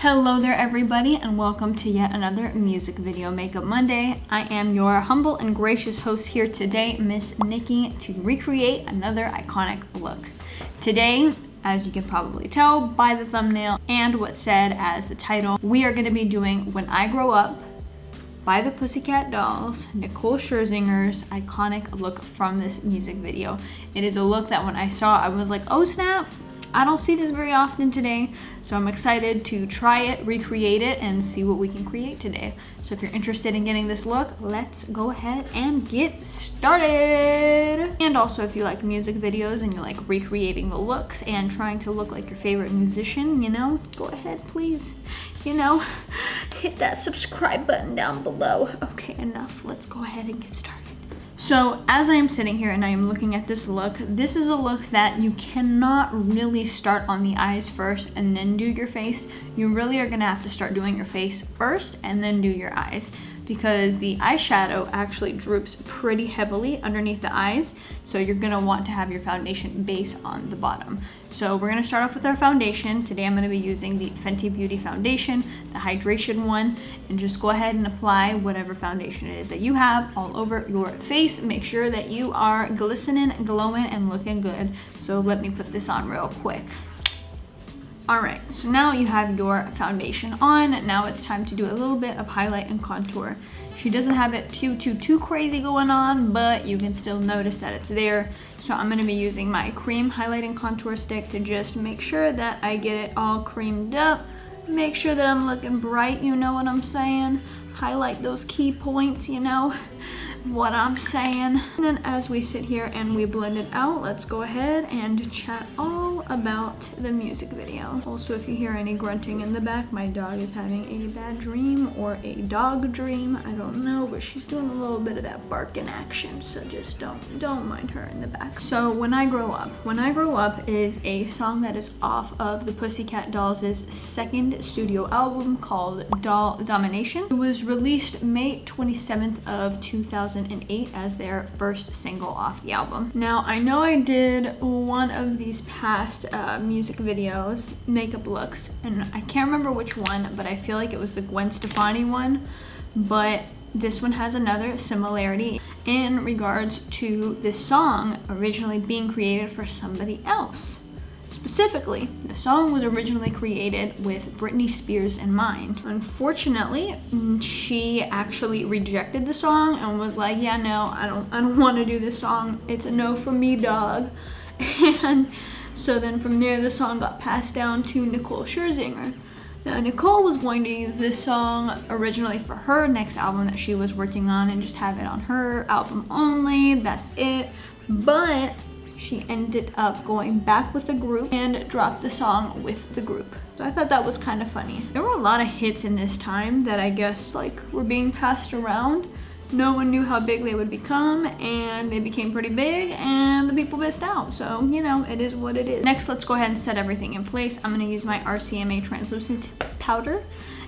Hello there everybody, and welcome to yet another music video makeup Monday. I am your humble and gracious host here today, Miss Nikki, to recreate another iconic look. Today, as you can probably tell by the thumbnail and what's said as the title, we are going to be doing When I Grow Up by the Pussycat Dolls, Nicole Scherzinger's iconic look from this music video. It is a look that when I saw, I was like, oh snap, I don't see this very often today, so I'm excited to try it, recreate it, and see what we can create today. So if you're interested in getting this look, let's go ahead and get started. And also if you like music videos and you like recreating the looks and trying to look like your favorite musician, you know, go ahead please, you know, hit that subscribe button down below. Okay, enough, let's go ahead and get started. So as I am sitting here and I am looking at this is a look that you cannot really start on the eyes first and then do your face. You really are gonna have to start doing your face first and then do your eyes, because the eyeshadow actually droops pretty heavily underneath the eyes. So you're gonna want to have your foundation base on the bottom. So we're gonna start off with our foundation. Today I'm gonna be using the Fenty Beauty foundation, the hydration one, and just go ahead and apply whatever foundation it is that you have all over your face. Make sure that you are glistening, glowing, and looking good. So let me put this on real quick. Alright, so now you have your foundation on. Now it's time to do a little bit of highlight and contour. She doesn't have it too crazy going on, but you can still notice that it's there. So I'm going to be using my cream highlighting contour stick to just make sure that I get it all creamed up. Make sure that I'm looking bright, you know what I'm saying? Highlight those key points, you know what I'm saying. And then as we sit here and we blend it out, let's go ahead and chat all about the music video. Also, if you hear any grunting in the back, my dog is having a bad dream or a dog dream. I don't know, but she's doing a little bit of that barking action, so just don't mind her in the back. So When I Grow Up. When I Grow Up is a song that is off of the Pussycat Dolls' second studio album called Doll Domination. It was released May 27th of 2008 as their first single off the album. Now, I know I did one of these past music videos, makeup looks, and I can't remember which one, but I feel like it was the Gwen Stefani one, but this one has another similarity in regards to this song originally being created for somebody else. Specifically, the song was originally created with Britney Spears in mind. Unfortunately, she actually rejected the song and was like, yeah, no, I don't want to do this song. It's a no from me, dog. And so then from there, the song got passed down to Nicole Scherzinger. Now, Nicole was going to use this song originally for her next album that she was working on and just have it on her album only. That's it. But she ended up going back with the group and dropped the song with the group. So I thought that was kind of funny. There were a lot of hits in this time that I guess like were being passed around. No one knew how big they would become, and they became pretty big and the people missed out. So, you know, it is what it is. Next, let's go ahead and set everything in place. I'm gonna use my RCMA translucent powder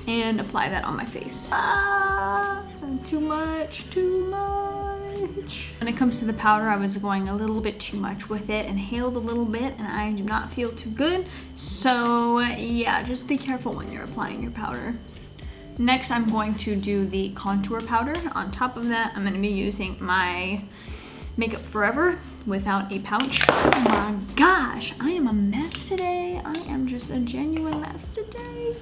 and apply that on my face. Too much. When it comes to the powder, I was going a little bit too much with it, inhaled a little bit, and I do not feel too good. So yeah, just be careful when you're applying your powder. Next, I'm going to do the contour powder. On top of that, I'm going to be using my Makeup Forever without a pouch. Oh my gosh, I am a mess today. I am just a genuine mess today.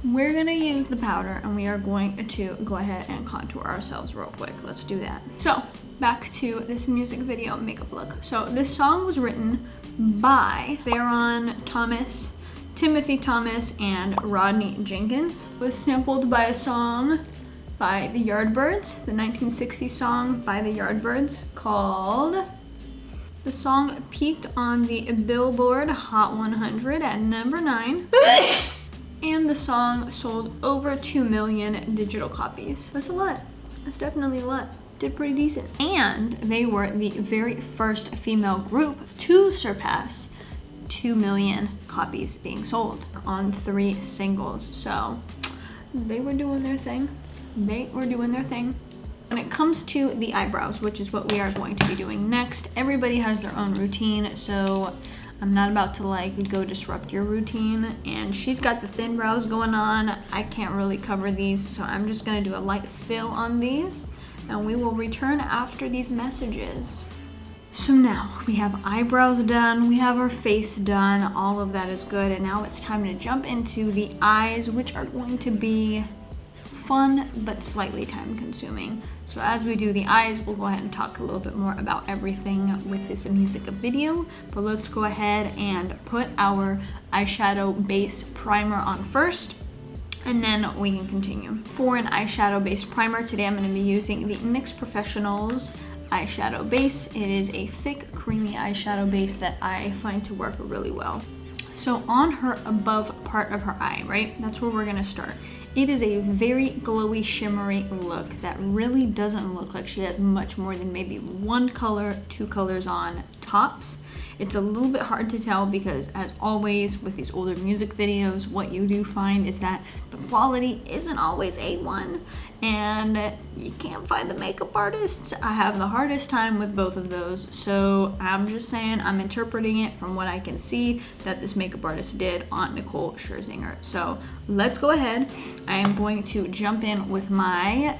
We're gonna use the powder and we are going to go ahead and contour ourselves real quick. Let's do that. So back to this music video makeup look. So this song was written by Theron Thomas, Timothy Thomas, and Rodney Jenkins. It was sampled by a song by the Yardbirds, the 1960s song by the Yardbirds called, the song peaked on the Billboard Hot 100 at number 9. And the song sold over 2 million digital copies. That's a lot. That's definitely a lot. Did pretty decent. And they were the very first female group to surpass 2 million copies being sold on 3 singles. So they were doing their thing. When it comes to the eyebrows, which is what we are going to be doing next, everybody has their own routine. So I'm not about to like go disrupt your routine. And she's got the thin brows going on. I can't really cover these, so I'm just gonna do a light fill on these, and we will return after these messages. So now we have eyebrows done, we have our face done, all of that is good, and now it's time to jump into the eyes, which are going to be fun but slightly time consuming. So as we do the eyes, we'll go ahead and talk a little bit more about everything with this music video, but let's go ahead and put our eyeshadow base primer on first, and then we can continue. For an eyeshadow base primer, today I'm going to be using the NYX Professionals eyeshadow base. It is a thick, creamy eyeshadow base that I find to work really well. So on her above part of her eye, right, that's where we're gonna start. It is a very glowy, shimmery look that really doesn't look like she has much more than maybe one color, two colors on tops. It's a little bit hard to tell because, as always with these older music videos, what you do find is that the quality isn't always A1, and you can't find the makeup artists. I have the hardest time with both of those, so I'm just saying, I'm interpreting it from what I can see that this makeup artist did on Nicole Scherzinger. So let's go ahead. I am going to jump in with my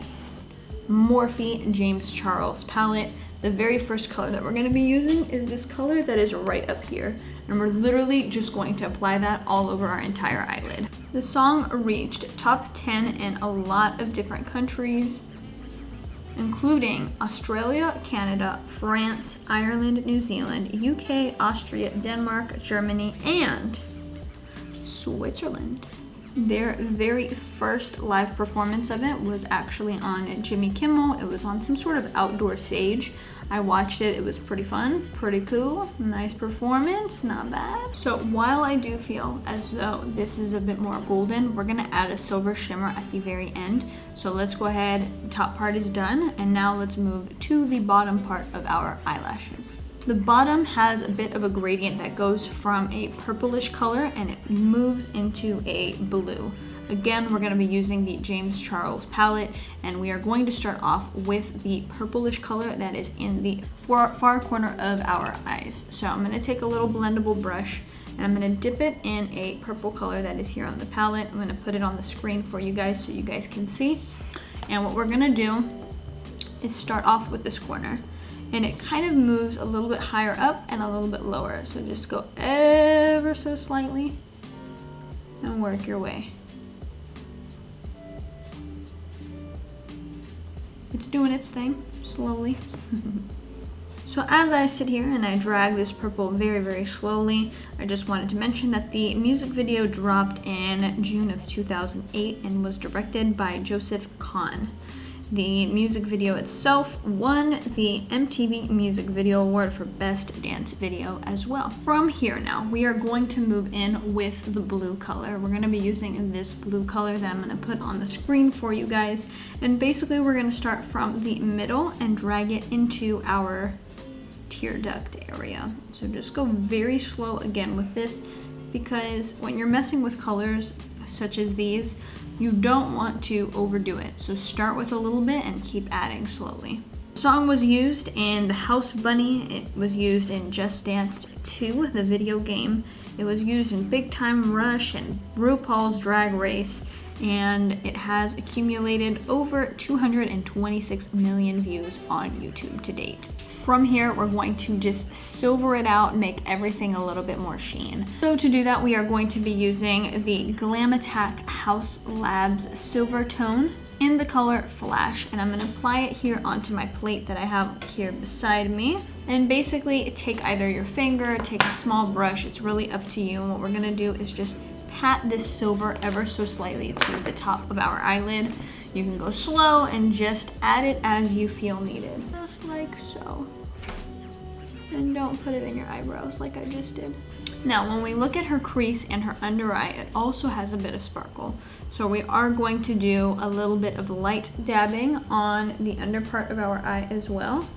Morphe James Charles palette. The very first color that we're going to be using is this color that is right up here, and we're literally just going to apply that all over our entire eyelid. The song reached top 10 in a lot of different countries, including Australia, Canada, France, Ireland, New Zealand, UK, Austria, Denmark, Germany, and Switzerland. Their very first live performance of it was actually on Jimmy Kimmel. It was on some sort of outdoor stage. I watched it, it was pretty fun, pretty cool, nice performance, not bad. So while I do feel as though this is a bit more golden, we're gonna add a silver shimmer at the very end. So let's go ahead, the top part is done, and now let's move to the bottom part of our eyelashes. The bottom has a bit of a gradient that goes from a purplish color and it moves into a blue. Again, we're going to be using the James Charles palette, and we are going to start off with the purplish color that is in the far corner of our eyes. So I'm going to take a little blendable brush and I'm going to dip it in a purple color that is here on the palette. I'm going to put it on the screen for you guys so you guys can see. And what we're going to do is start off with this corner. And it kind of moves a little bit higher up and a little bit lower. So just go ever so slightly and work your way. It's doing its thing, slowly. So as I sit here and I drag this purple very, very slowly, I just wanted to mention that the music video dropped in June of 2008 and was directed by Joseph Kahn. The music video itself won the MTV Music Video Award for Best Dance Video as well. From here now, we are going to move in with the blue color. We're going to be using this blue color that I'm going to put on the screen for you guys. And basically we're going to start from the middle and drag it into our tear duct area. So just go very slow again with this, because when you're messing with colors such as these, you don't want to overdo it. So start with a little bit and keep adding slowly. The song was used in The House Bunny. It was used in Just Dance 2, the video game. It was used in Big Time Rush and RuPaul's Drag Race, and it has accumulated over 226 million views on YouTube to date. From here, we're going to just silver it out and make everything a little bit more sheen. So to do that, we are going to be using the Glam Attack Haus Labs Silver Tone in the color Flash, and I'm going to apply it here onto my plate that I have here beside me. And basically take either your finger, take a small brush, it's really up to you. And what we're going to do is just pat this silver ever so slightly to the top of our eyelid. You can go slow and just add it as you feel needed, just like so. And don't put it in your eyebrows like I just did. Now, when we look at her crease and her under eye, it also has a bit of sparkle. So we are going to do a little bit of light dabbing on the under part of our eye as well.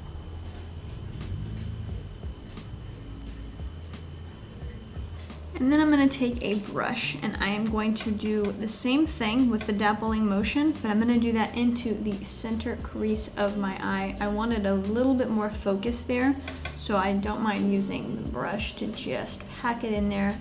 And then I'm going to take a brush and I am going to do the same thing with the dabbling motion, but I'm going to do that into the center crease of my eye. I wanted a little bit more focus there, So I don't mind using the brush to just pack it in there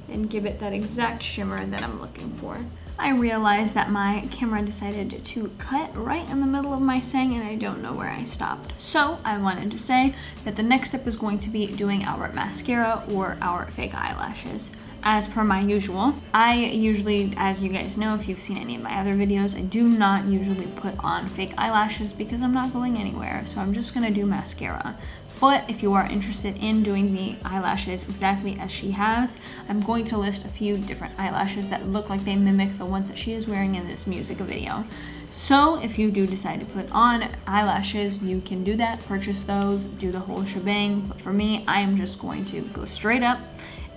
and give it that exact shimmer that I'm looking for. I realized that my camera decided to cut right in the middle of my saying and I don't know where I stopped. So I wanted to say that the next step is going to be doing our mascara or our fake eyelashes. As per my usual, I usually, as you guys know, if you've seen any of my other videos, I do not usually put on fake eyelashes because I'm not going anywhere. So I'm just gonna do mascara. But if you are interested in doing the eyelashes exactly as she has, I'm going to list a few different eyelashes that look like they mimic the ones that she is wearing in this music video. So if you do decide to put on eyelashes, you can do that, purchase those, do the whole shebang. But for me, I am just going to go straight up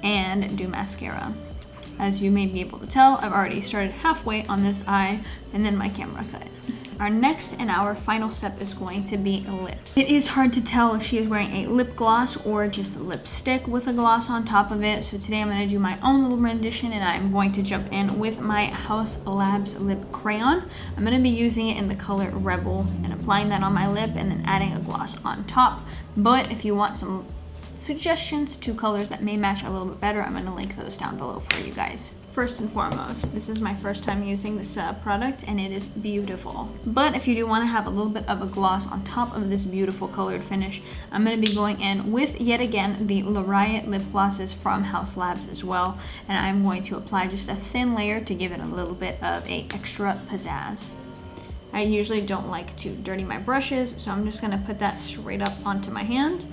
and do mascara. As you may be able to tell, I've already started halfway on this eye and then my camera cut. Our next and our final step is going to be lips. It is hard to tell if she is wearing a lip gloss or just a lipstick with a gloss on top of it. So today I'm going to do my own little rendition and I'm going to jump in with my Haus Labs Lip Crayon. I'm going to be using it in the color Rebel and applying that on my lip and then adding a gloss on top. But if you want some suggestions to colors that may match a little bit better, I'm going to link those down below for you guys. First and foremost, this is my first time using this product and it is beautiful. But if you do want to have a little bit of a gloss on top of this beautiful colored finish, I'm going to be going in with, yet again, the Lariat Lip Glosses from Haus Labs as well. And I'm going to apply just a thin layer to give it a little bit of a extra pizzazz. I usually don't like to dirty my brushes, so I'm just going to put that straight up onto my hand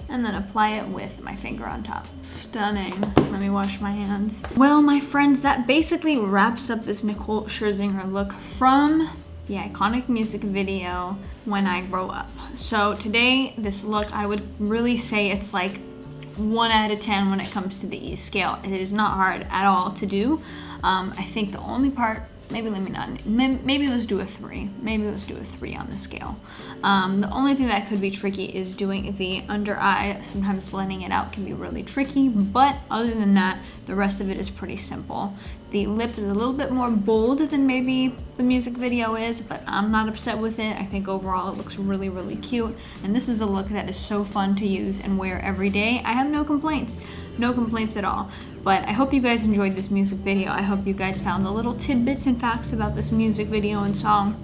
and then apply it with my finger on top. Stunning. Let me wash my hands. Well, my friends, that basically wraps up this Nicole Scherzinger look from the iconic music video When I Grow Up. So today, this look, I would really say it's like 1 out of 10 when it comes to the E scale. It is not hard at all to do. I think the only part, maybe let's do a 3. Maybe let's do a 3 on the scale. The only thing that could be tricky is doing the under eye. Sometimes blending it out can be really tricky, but other than that, the rest of it is pretty simple. The lip is a little bit more bold than maybe the music video is, but I'm not upset with it. I think overall it looks really, really cute. And this is a look that is so fun to use and wear every day. I have no complaints. No complaints at all. But I hope you guys enjoyed this music video. I hope you guys found the little tidbits and facts about this music video and song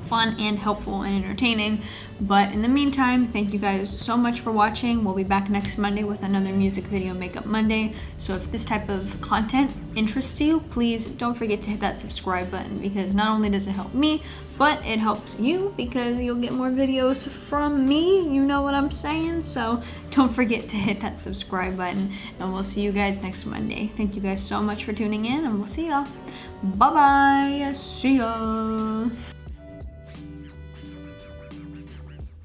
fun and helpful and entertaining. But in the meantime, thank you guys so much for watching. We'll be back next Monday with another music video makeup Monday. So if this type of content interests you, please don't forget to hit that subscribe button, because not only does it help me, but it helps you because you'll get more videos from me. You know what I'm saying? So don't forget to hit that subscribe button, and we'll see you guys next Monday. Thank you guys so much for tuning in, and we'll see y'all. Bye bye. See ya.